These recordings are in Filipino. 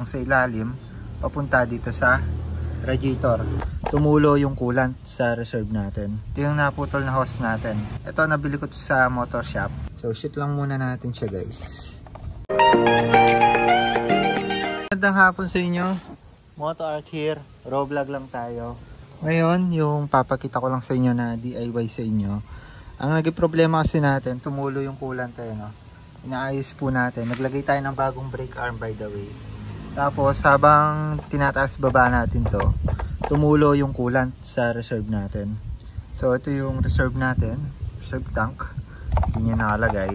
sa ilalim papunta dito sa radiator. Tumulo yung coolant sa reserve natin. Ito yung naputol na hose natin. Ito, nabili ko to sa motor shop. So shoot lang muna natin siya, guys. Magandang hapon sa inyo. Moto Art here. Raw vlog lang tayo. Ngayon, yung papakita ko lang sa inyo na DIY sa inyo. Ang naging problema kasi natin, tumulo yung coolant tayo, no? Inaayos po natin. Naglagay tayo ng bagong brake arm, by the way. Tapos habang tinataas baba natin to, tumulo yung coolant sa reserve natin. So ito yung reserve natin, reserve tank. Yun yung nakalagay.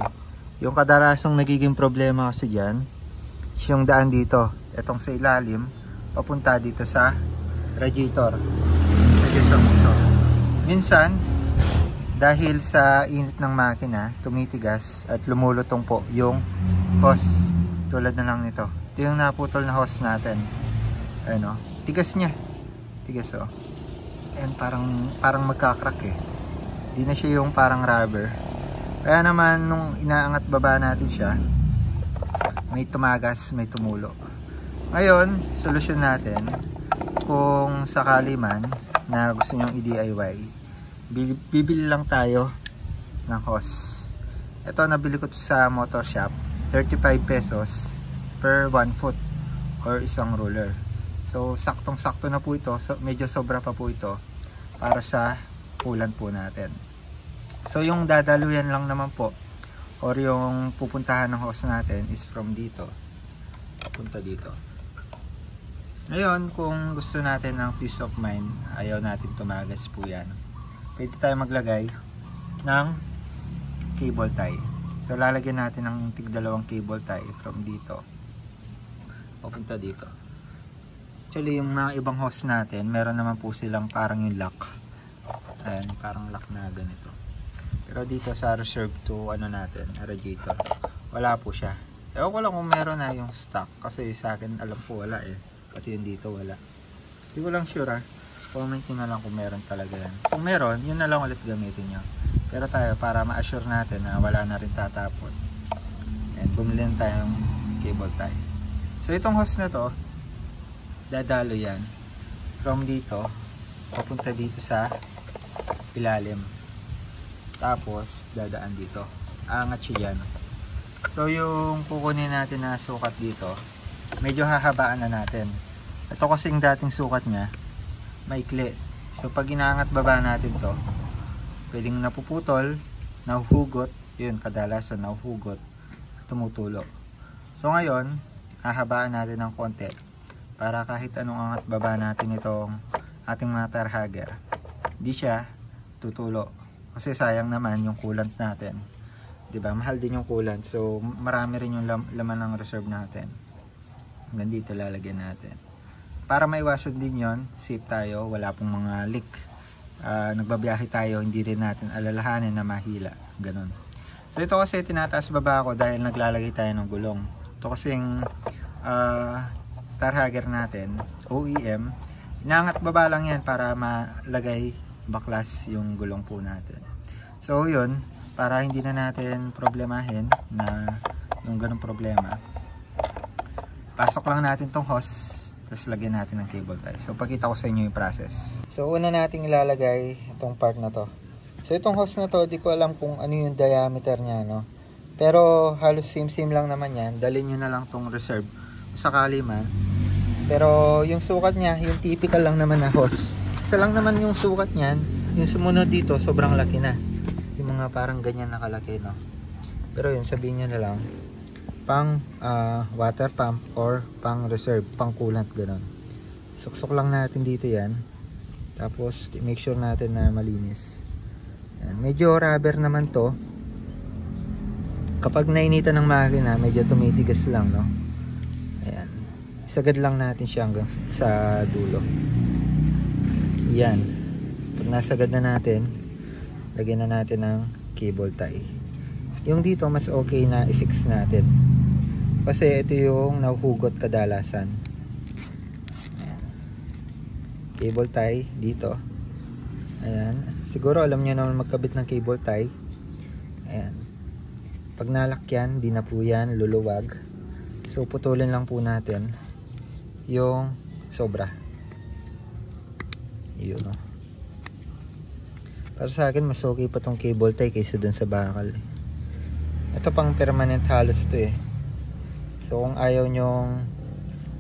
Yung kadalasang nagiging problema kasi dyan, yung daan dito, itong sa ilalim, papunta dito sa radiator. Minsan, dahil sa init ng makina, tumitigas at lumulutong po yung hose. Tulad na lang nito. Ito yung naputol na hose natin. Ano, tigas niya. Tigas, oh. And parang magkakrak eh. Di na siya yung parang rubber. Kaya naman nung inaangat baba natin siya, may tumagas, may tumulo. Ngayon, solusyon natin, kung sakali man na gusto nyong i-DIY, bibili lang tayo ng hose. Ito, nabili ko to sa motor shop. 35 pesos per 1 foot or isang roller. So saktong-sakto na po ito. So, medyo sobra pa po ito para sa coolant po natin. So yung dadaluyan lang naman po or yung pupuntahan ng hose natin is from dito papunta dito. Ngayon, kung gusto natin ng peace of mind, ayaw natin tumagas po yan, pwede tayo maglagay ng cable tie. So lalagyan natin ng tig-dalawang cable tie from dito papunta dito. Actually, yung mga ibang hose natin, meron naman po silang parang yung lock. Ayan, parang lock na ganito. Pero dito sa reserve to ano natin, radiator, wala po siya. Ewan ko lang kung meron na yung stock, kasi sa akin alam po wala eh. Pati yung dito wala. Hindi ko lang sure ah. Comment nyo na lang kung meron talaga yan. Kung meron, yun na lang ulit gamitin nyo. Pero tayo, para ma-assure natin na wala na rin tatapon, and bumili na tayong cable tie. So itong hose na to, dadalo yan from dito papunta dito sa ilalim, tapos dadaan dito, angat siya dyan. So yung kukunin natin na sukat dito, medyo hahabaan na natin. Ito kasing dating sukat nya maikli. So pag inaangat baba natin to, pwedeng napuputol, nahuhugot, yun kadalasan nahuhugot at tumutulo. So ngayon, hahabaan natin ng konti para kahit anong angat baba natin itong ating mga tire hugger, di siya tutulo. Kasi sayang naman yung coolant natin, diba? Mahal din yung coolant, so marami rin yung laman ng reserve natin. Hanggang dito lalagyan natin para maiwasan din yon, safe tayo, wala pong mga leak. Nagbabiyahe tayo, hindi rin natin alalahanin na mahila, ganun. So ito kasi tinataas baba ako dahil naglalagay tayo ng gulong. Ito kasing tire hugger natin, OEM, inaangat baba lang yan para malagay baklas yung gulong po natin. So yun, para hindi na natin problemahin na yung ganung problema, pasok lang natin tong hose, tapos lagyan natin ng cable tie. So pakita ko sa inyo yung process. So una nating ilalagay itong part na to. So itong hose na to, di ko alam kung ano yung diameter nya, no? Pero halos same lang naman yan. Dalhin nyo na lang tong reserve sakali man. Pero yung sukat nya, yung typical lang naman na hose, isa lang naman yung sukat nyan. Yung sumunod dito, sobrang laki na. Yung mga parang ganyan nakalaki, no? Pero yun, sabihin nyo na lang pang water pump or pang reserve, pang coolant, ganun. Suksok lang natin dito yan. Tapos make sure natin na malinis. Yan. Medyo rubber naman to. Kapag nainitan ng makina, medyo tumitigas lang, no? Ayan. Isagad lang natin siya hanggang sa dulo. Yan. Pag nasagad na natin, lagyan na natin ng cable tie. Yung dito, mas okay na i-fix natin. Kasi ito yung nahuhugot kadalasan. Ayan. Cable tie dito. Ayan. Siguro alam nyo naman magkabit ng cable tie. Ayan. Pag nalakyan, di na po yan luluwag. So putulin lang po natin yung sobra. Yun. Para sa akin mas okay pa tong cable tie kaysa dun sa bakal eh. Ito pang permanent halos to eh. So kung ayaw nyong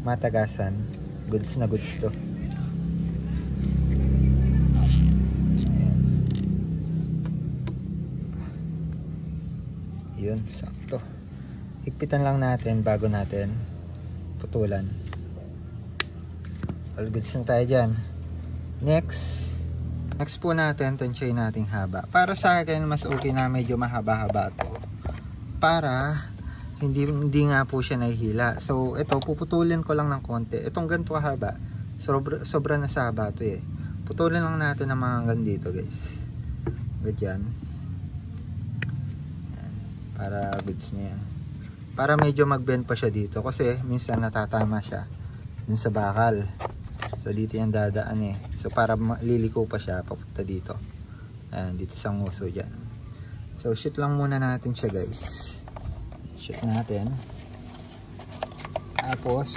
matagasan, goods na goods to. Ayan. Yun, sakto. Higpitan lang natin bago natin putulan. All goods na tayo dyan. Next po natin, tansyahin nating haba. Para sa akin, mas okay na medyo mahaba-haba to. Para hindi nga po siya nahihila. So, ito, puputulin ko lang ng konti. Itong ganito kahaba, sobra na sa haba to eh. Putulin lang natin ng mga hanggang dito guys. Ganyan. Yan. Para goods na yan. Para medyo mag-bend pa siya dito. Kasi minsan natatama siya dun sa bakal. So dito yan dadaan eh. So para liliko pa siya papunta dito. Ayan, dito sa nguso dyan. So shoot lang muna natin siya guys. Shoot natin. Tapos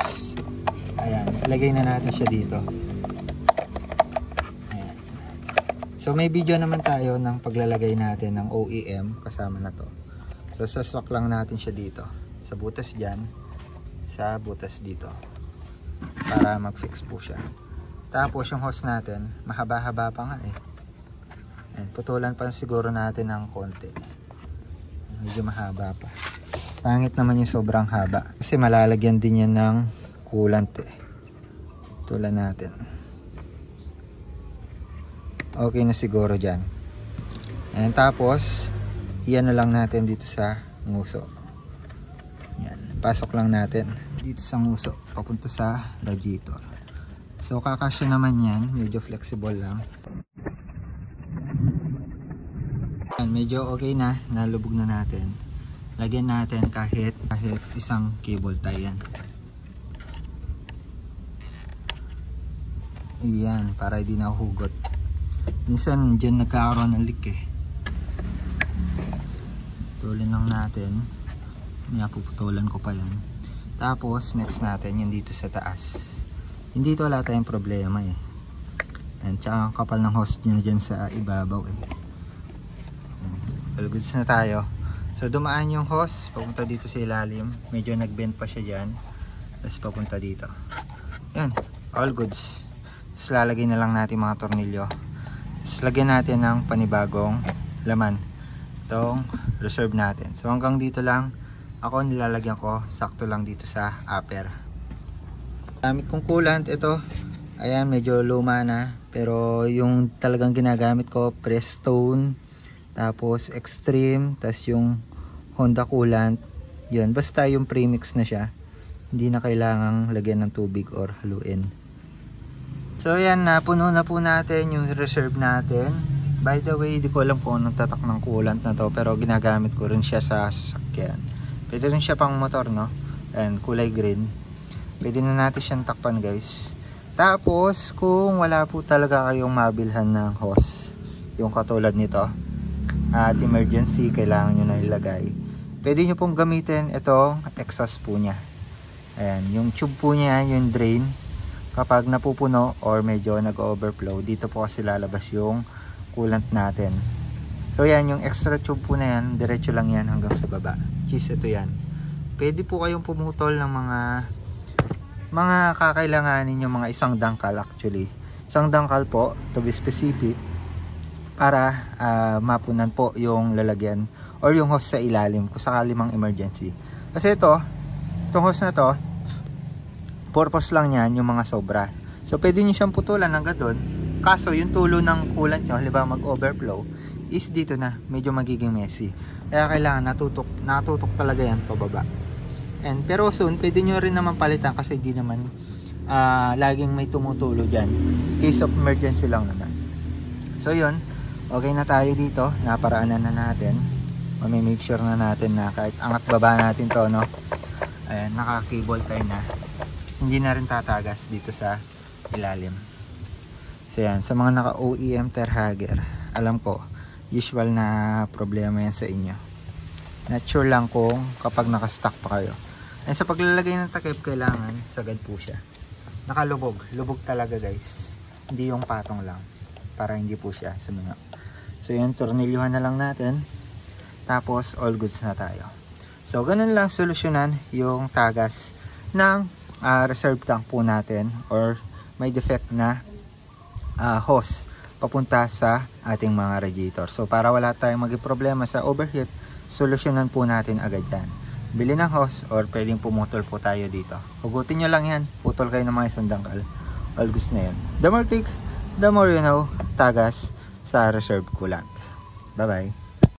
ayan, ilagay na natin siya dito. Ayan. So may video naman tayo ng paglalagay natin ng OEM kasama na to. So saswak lang natin siya dito. Sa butas dyan. Sa butas dito. Para mag-fix po siya. Tapos yung hose natin, mahaba-haba pa nga eh. And putulan pa siguro natin ng konti. Medyo mahaba pa. Pangit naman yung sobrang haba. Kasi malalagyan din yan ng coolant eh. Tulan natin. Okay na siguro dyan. And tapos, iyan na lang natin dito sa nguso. Yan. Pasok lang natin dito sa nguso papunta sa radiator. So kakasya naman yan, medyo flexible lang. Yan, medyo okay na, nalubog na natin. Lagyan natin kahit isang cable tie yan. Iyan, para hindi nahuhugot. Minsan dyan nagkakaroon ng leak eh. Putulin lang natin. Puputulan ko pa yan. Tapos next natin yung dito sa taas. Hindi ito wala tayong problema eh. And tsaka ang kapal ng hose nyo dyan sa ibabaw eh. All goods na tayo. So dumaan yung hose papunta dito sa ilalim. Medyo nag-bend pa siya dyan. Tapos papunta dito. Yan, all goods. Tapos lalagay na lang natin mga tornilyo. Tapos lagyan natin ng panibagong laman. Itong reserve natin. So hanggang dito lang. Ako nilalagyan ko sakto lang dito sa upper. Gamit kong coolant ito. Ayan, medyo luma na. Pero yung talagang ginagamit ko, Prestone. Tapos Extreme. Tapos yung Honda coolant. Yun, basta yung premix na siya. Hindi na kailangang lagyan ng tubig or haluin. So ayan, napuno na po natin yung reserve natin. By the way, di ko alam kung anong tatak ng coolant na to. Pero ginagamit ko rin siya sa sasakyan. Pwede rin siya pang motor, no? And kulay green. Pwede na natin siyang takpan, guys. Tapos, kung wala po talaga kayong mabilhan ng hose, yung katulad nito, at emergency, kailangan nyo na ilagay. Pwede nyo pong gamitin itong exhaust po niya. Ayan, yung tube po niya, yung drain, kapag napupuno or medyo nag-overflow, dito po kasi lalabas yung coolant natin. So yan, yung extra tube po na yan, diretso lang yan hanggang sa baba. Ito yan. Pwede po kayong pumutol ng mga kakailanganin yung mga isang dangkal actually. Isang dangkal po, to be specific, para mapunan po yung lalagyan or yung hose sa ilalim kung sakali mang emergency. Kasi itong hose na to, purpose lang yan yung mga sobra. So pwede nyo siyang putulan hanggang doon. Kaso yung tulo ng coolant nyo, halimbawa mag-overflow, is dito na, medyo magiging messy. Kaya kailangan natutok talaga yan pababa. And pero soon, pwede nyo rin naman palitan kasi hindi naman laging may tumutulo dyan. Case of emergency lang naman. So yun, okay na tayo dito. Naparaanan na natin. Make sure na natin na kahit angat baba natin to, no? Ayan, naka-cable tie na. Hindi na rin tatagas dito sa ilalim. So yan, sa mga naka-OEM Terhager, alam ko, usual na problema yan sa inyo. Not sure lang kung kapag nakastock pa kayo. And sa paglalagay ng takip, kailangan sagad po siya. nakalubog. Lubog talaga guys. Hindi yung patong lang. Para hindi po siya sumingaw. So yun, tornilyuhan na lang natin. Tapos all goods na tayo. So ganun lang solusyonan yung tagas ng reserve tank po natin or may defect na hose papunta sa ating mga radiator. So para wala tayong maging problema sa overheat, solusyonan po natin agad yan. Bili ng hose or pwedeng pumutol po tayo dito. Hugutin nyo lang yan. Putol kayo ng mga isang dangkal. All goods na yan. The more click, the more you know, tagas sa reserve coolant. Bye bye.